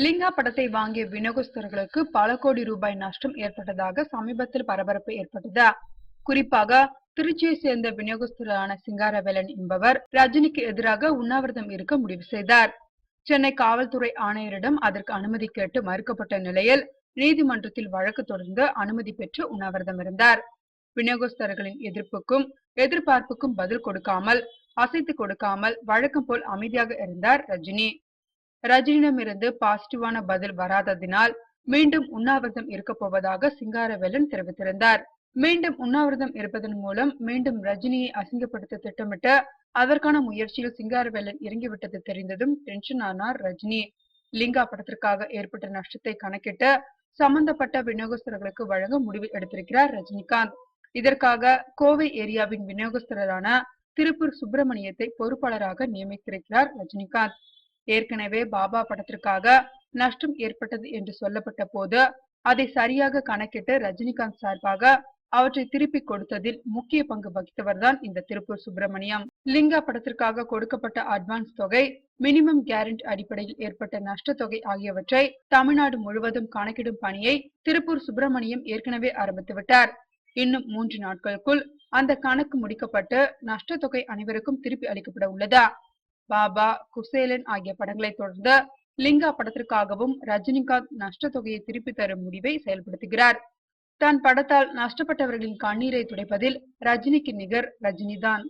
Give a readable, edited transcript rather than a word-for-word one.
லிங்கா படத்தை வாங்கிய விநியோகஸ்தர்களுக்கு பல கோடி ரூபாய் நஷ்டம் ஏற்பட்டதாக சமீபத்தில் பரபரப்பு ஏற்பட்டது. குறிப்பாக திருச்சியை சேர்ந்த விநியோகஸ்தரான சிங்காரவேலன் என்பவர் ரஜினிக்கு எதிராக உண்ணாவிரதம் இருக்க முடிவு செய்தார். சென்னை காவல்துறை ஆணையரிடம் அதற்கு அனுமதி கேட்டு மறுக்கப்பட்ட நிலையில் நீதிமன்றத்தில் வழக்கு தொடர்ந்து அனுமதி பெற்று உண்ணாவிரதம் இருந்தார். விநியோகஸ்தர்களின் எதிர்ப்புக்கும் எதிர்பார்ப்புக்கும் பதில் கொடுக்காமல், அசைத்து கொடுக்காமல் வழக்கம் போல் அமைதியாக இருந்தார் ரஜினி. ரஜினியிடமிருந்து பாசிட்டிவான பதில் வராததினால் மீண்டும் உண்ணாவிரதம் இருக்க போவதாக சிங்காரவேலன் தெரிவித்திருந்தார். மீண்டும் உண்ணாவிரதம் இருப்பதன் மூலம் மீண்டும் ரஜினியை அசிங்கப்படுத்த திட்டமிட்டு அதற்கான முயற்சியில் சிங்காரவேலன் இறங்கிவிட்டது தெரிந்ததும் டென்ஷன் ஆனார் ரஜினி. லிங்கா படத்திற்காக ஏற்பட்ட நஷ்டத்தை கணக்கிட்டு சம்பந்தப்பட்ட விநியோகஸ்தர்களுக்கு வழங்க முடிவு எடுத்திருக்கிறார் ரஜினிகாந்த். இதற்காக கோவை ஏரியாவின் விநியோகஸ்தரான திருப்பூர் சுப்பிரமணியத்தை பொறுப்பாளராக நியமித்திருக்கிறார் ரஜினிகாந்த். ஏற்கனவே பாபா படத்திற்காக நஷ்டம் ஏற்பட்டது என்று சொல்லப்பட்ட போது அதை சரியாக கணக்கிட்டு ரஜினிகாந்த் சார்பாக அவற்றை திருப்பி கொடுத்ததில் முக்கிய பங்கு வகித்தவர்தான் இந்த திருப்பூர் சுப்பிரமணியம். லிங்கா படத்திற்காக கொடுக்கப்பட்ட அட்வான்ஸ் தொகை, மினிமம் கேரண்டி அடிப்படையில் ஏற்பட்ட நஷ்ட தொகை ஆகியவற்றை தமிழ்நாடு முழுவதும் கணக்கிடும் பணியை திருப்பூர் சுப்பிரமணியம் ஏற்கனவே ஆரம்பித்துவிட்டார். இன்னும் 3 நாட்களுக்குள் அந்த கணக்கு முடிக்கப்பட்டு நஷ்ட தொகை அனைவருக்கும் திருப்பி அளிக்கப்பட உள்ளதா. பாபா, குசேலன் ஆகிய படங்களை தொடர்ந்து லிங்கா படத்திற்காகவும் ரஜினிகாந்த் நஷ்ட தொகையை திருப்பி தரும் முடிவை செயல்படுத்துகிறார். தன் படத்தால் நஷ்டப்பட்டவர்களின் கண்ணீரை துடைப்பதில் ரஜினிக்கு நிகர் ரஜினிதான்.